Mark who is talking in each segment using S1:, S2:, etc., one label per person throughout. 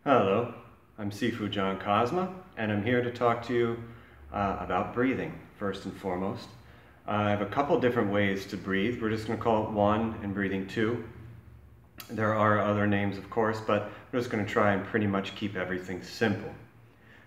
S1: Hello, I'm Sifu John Cosma, and I'm here to talk to you about breathing, first and foremost. I have a couple different ways to breathe. We're just going to call it one and breathing two. There are other names, of course, but we're just going to try and pretty much keep everything simple.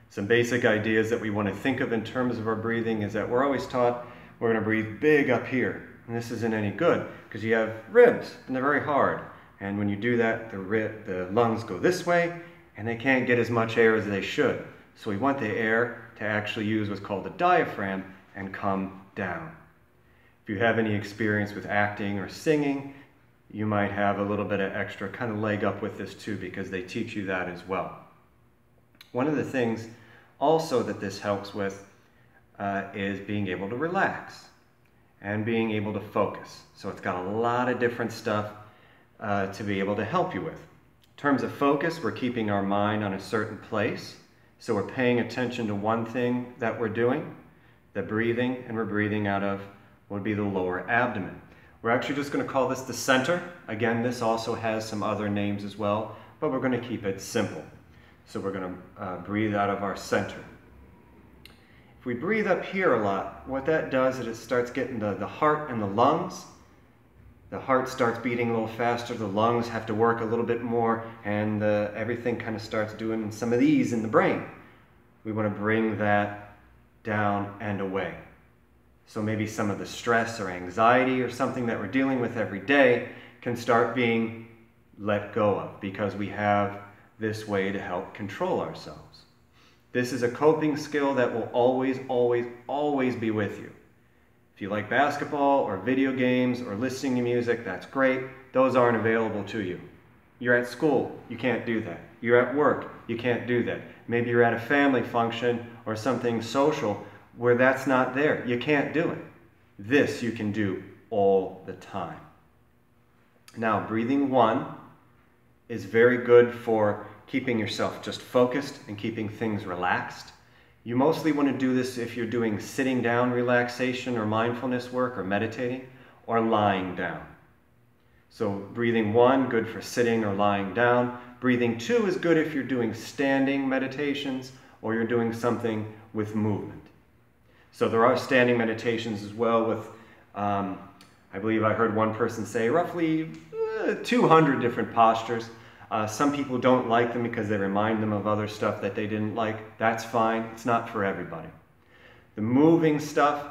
S1: Some basic ideas that we want to think of in terms of our breathing is that we're always taught we're going to breathe big up here. And this isn't any good because you have ribs and they're very hard. And when you do that, the lungs go this way and they can't get as much air as they should. So we want the air to actually use what's called the diaphragm and come down. If you have any experience with acting or singing, you might have a little bit of extra kind of leg up with this too, because they teach you that as well. One of the things also that this helps with is being able to relax and being able to focus. So it's got a lot of different stuff to be able to help you with. In terms of focus, we're keeping our mind on a certain place. So we're paying attention to one thing that we're doing, the breathing, and we're breathing out of what would be the lower abdomen. We're actually just going to call this the center. Again, this also has some other names as well, but we're going to keep it simple. So we're going to breathe out of our center. If we breathe up here a lot, what that does is it starts getting the heart and the lungs. The heart starts beating a little faster, the lungs have to work a little bit more, and everything kind of starts doing some of these in the brain. We want to bring that down and away. So maybe some of the stress or anxiety or something that we're dealing with every day can start being let go of because we have this way to help control ourselves. This is a coping skill that will always, always, always be with you. If you like basketball or video games or listening to music, that's great. Those aren't available to you. You're at school, you can't do that. You're at work, you can't do that. Maybe you're at a family function or something social where that's not there. You can't do it. This you can do all the time. Now, breathing one is very good for keeping yourself just focused and keeping things relaxed. You mostly want to do this if you're doing sitting down relaxation or mindfulness work or meditating, or lying down. So breathing one, good for sitting or lying down. Breathing two is good if you're doing standing meditations or you're doing something with movement. So there are standing meditations as well with, I believe I heard one person say, roughly 200 different postures. Some people don't like them because they remind them of other stuff that they didn't like. That's fine. It's not for everybody. The moving stuff,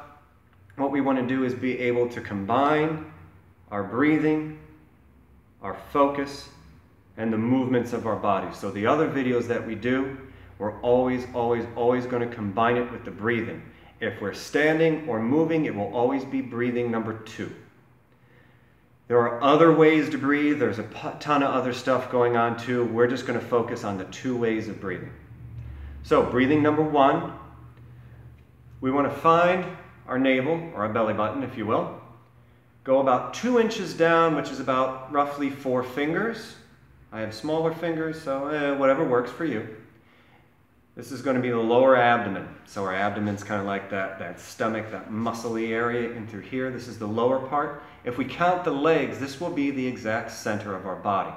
S1: what we want to do is be able to combine our breathing, our focus, and the movements of our body. So the other videos that we do, we're always, always, always going to combine it with the breathing. If we're standing or moving, it will always be breathing number two. There are other ways to breathe. There's a ton of other stuff going on too. We're just going to focus on the two ways of breathing. So breathing number one, we want to find our navel, or our belly button, if you will. Go about 2 inches down, which is about roughly 4 fingers. I have smaller fingers, so whatever works for you. This is going to be the lower abdomen. So our abdomen's kind of like that stomach, that muscly area in through here. This is the lower part. If we count the legs, this will be the exact center of our body.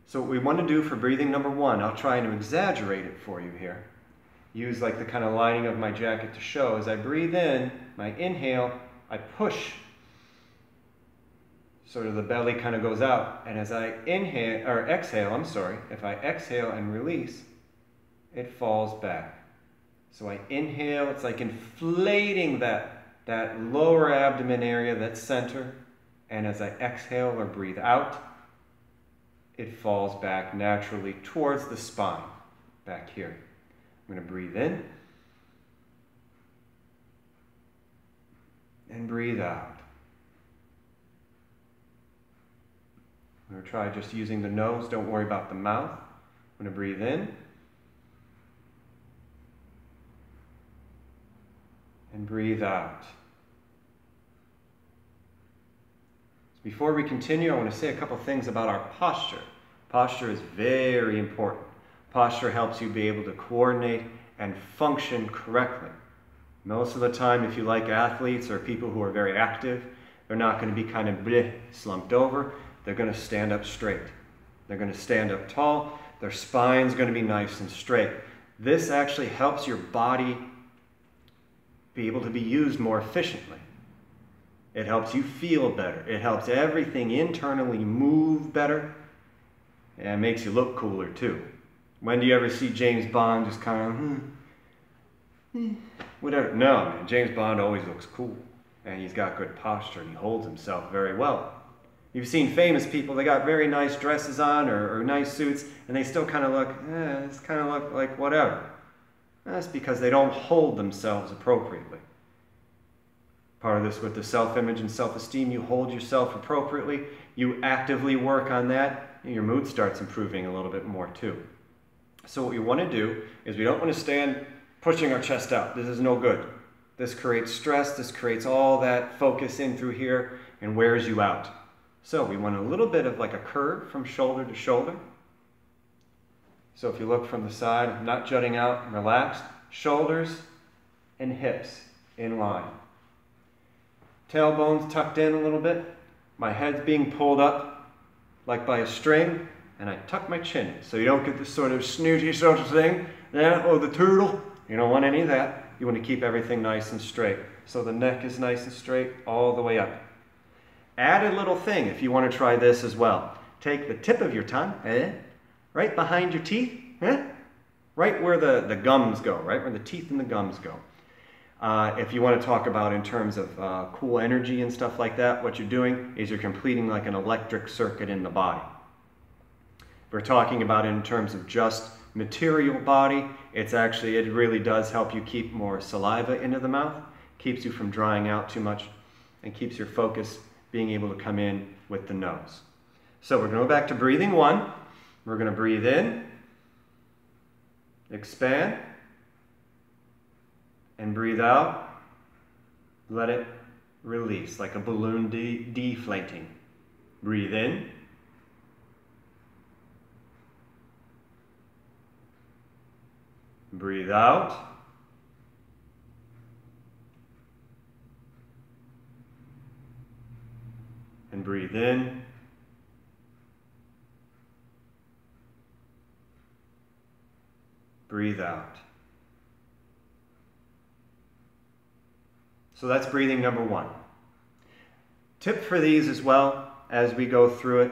S1: So what we want to do for breathing number one, I'll try to exaggerate it for you here. Use like the kind of lining of my jacket to show. As I breathe in, my inhale, I push. Sort of the belly kind of goes out. And as I inhale, or exhale, if I exhale and release, it falls back. So I inhale, it's like inflating that lower abdomen area, that center. And as I exhale or breathe out, it falls back naturally towards the spine, back here. I'm going to breathe in and breathe out. I'm going to try just using the nose. Don't worry about the mouth. I'm going to breathe in and breathe out. Before we continue, I want to say a couple things about our posture. Posture is very important. Posture helps you be able to coordinate and function correctly. Most of the time, if you like athletes or people who are very active, they're not going to be kind of slumped over. They're going to stand up straight. They're going to stand up tall. Their spine's going to be nice and straight. This actually helps your body be able to be used more efficiently. It helps you feel better. It helps everything internally move better. And it makes you look cooler too. When do you ever see James Bond just kind of, whatever? No, man, James Bond always looks cool. And he's got good posture and he holds himself very well. You've seen famous people, they got very nice dresses on or nice suits, and they still kind of look, it's kind of look like whatever. That's because they don't hold themselves appropriately. Part of this with the self-image and self-esteem, you hold yourself appropriately, you actively work on that, and your mood starts improving a little bit more too. So what we want to do is we don't want to stand pushing our chest out. This is no good. This creates stress, this creates all that focus in through here and wears you out. So we want a little bit of like a curve from shoulder to shoulder. So if you look from the side, not jutting out, relaxed, shoulders and hips in line. Tailbones tucked in a little bit. My head's being pulled up like by a string, and I tuck my chin in. So you don't get this sort of snooty sort of thing. Oh, the turtle. You don't want any of that. You want to keep everything nice and straight. So the neck is nice and straight all the way up. Add a little thing if you want to try this as well. Take the tip of your tongue, right behind your teeth, right where the gums go, right where the teeth and the gums go. If you want to talk about in terms of cool energy and stuff like that, what you're doing is you're completing like an electric circuit in the body. If we're talking about in terms of just material body, it really does help you keep more saliva into the mouth, keeps you from drying out too much, and keeps your focus being able to come in with the nose. So we're going to go back to breathing 1. We're going to breathe in, expand, and breathe out. Let it release like a balloon deflating. Breathe in. Breathe out. And breathe in. Breathe out. So that's breathing number 1. Tip for these as well, as we go through it,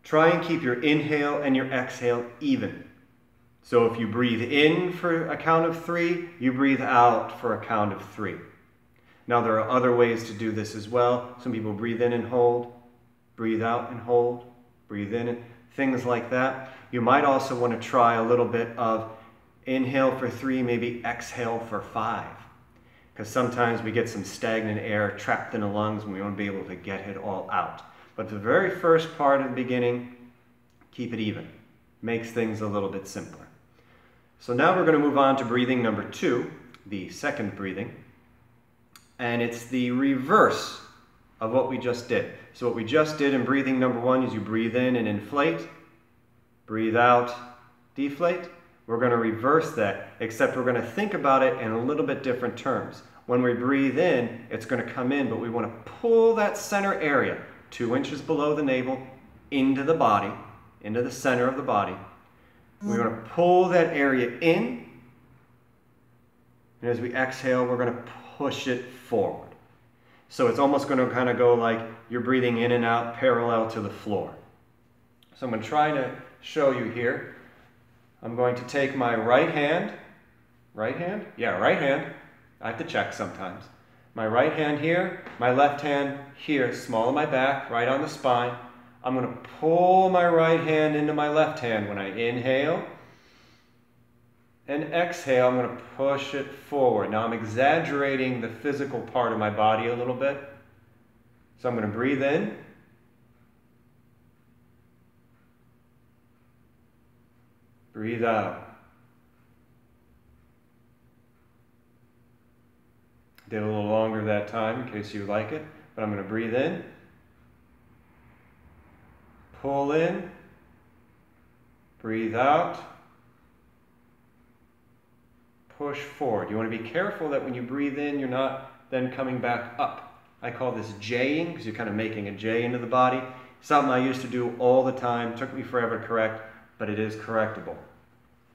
S1: try and keep your inhale and your exhale even. So if you breathe in for a count of 3, you breathe out for a count of 3. Now there are other ways to do this as well. Some people breathe in and hold, breathe out and hold, breathe in, and things like that. You might also want to try a little bit of inhale for 3, maybe exhale for 5. Because sometimes we get some stagnant air trapped in the lungs and we want to be able to get it all out. But the very first part of the beginning, keep it even. Makes things a little bit simpler. So now we're going to move on to breathing number 2, the second breathing. And it's the reverse of what we just did. So what we just did in breathing number 1 is you breathe in and inflate, breathe out, deflate. We're going to reverse that, except we're going to think about it in a little bit different terms. When we breathe in, it's going to come in, but we want to pull that center area 2 inches below the navel into the body, into the center of the body. We want to pull that area in, and as we exhale, we're going to push it forward. So it's almost going to kind of go like you're breathing in and out parallel to the floor. So I'm going to try to show you here. I'm going to take my right hand. Right hand? Yeah, right hand. I have to check sometimes. My right hand here, my left hand here, small of my back, right on the spine. I'm going to pull my right hand into my left hand when I inhale. And exhale, I'm going to push it forward. Now I'm exaggerating the physical part of my body a little bit. So I'm going to breathe in. Breathe out. Did a little longer that time in case you like it, but I'm going to breathe in. Pull in. Breathe out. Push forward. You want to be careful that when you breathe in, you're not then coming back up. I call this J-ing because you're kind of making a J into the body. Something I used to do all the time, took me forever to correct, but it is correctable.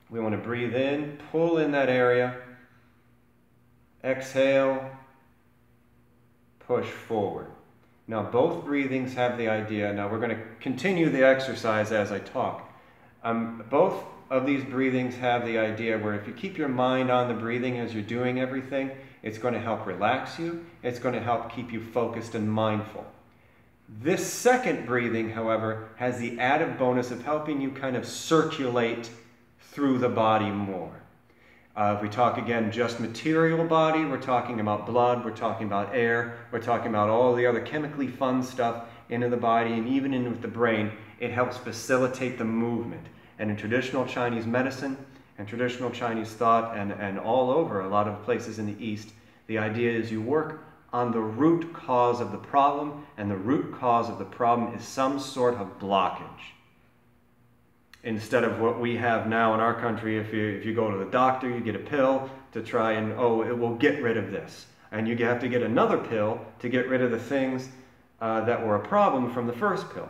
S1: We want to breathe in, pull in that area, exhale, push forward. Now both breathings have the idea, now we're going to continue the exercise as I talk. Both of these breathings have the idea where if you keep your mind on the breathing as you're doing everything, it's going to help relax you, it's going to help keep you focused and mindful. This second breathing, however, has the added bonus of helping you kind of circulate through the body more. If we talk again just material body, we're talking about blood, we're talking about air, we're talking about all the other chemically fun stuff into the body and even in with the brain. It helps facilitate the movement. And in traditional Chinese medicine and traditional Chinese thought and all over a lot of places in the East, the idea is you work on the root cause of the problem, and the root cause of the problem is some sort of blockage. Instead of what we have now in our country, if you go to the doctor, you get a pill to try and, oh, it will get rid of this. And you have to get another pill to get rid of the things that were a problem from the first pill.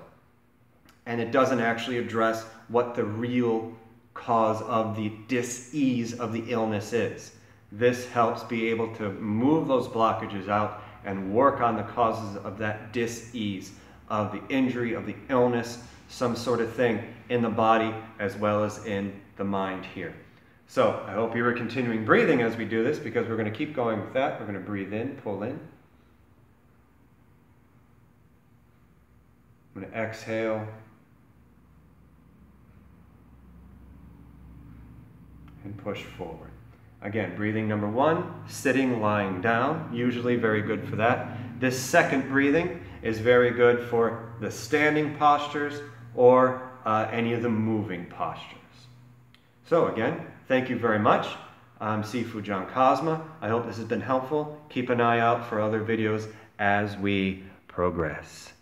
S1: And it doesn't actually address what the real cause of the dis-ease of the illness is. This helps be able to move those blockages out and work on the causes of that dis-ease, of the injury, of the illness, some sort of thing in the body as well as in the mind here. So I hope you are continuing breathing as we do this, because we're going to keep going with that. We're going to breathe in, pull in. I'm going to exhale. And push forward. Again, breathing number one, sitting, lying down, usually very good for that. This second breathing is very good for the standing postures or any of the moving postures. So again, thank you very much. I'm Sifu John Cosma. I hope this has been helpful. Keep an eye out for other videos as we progress.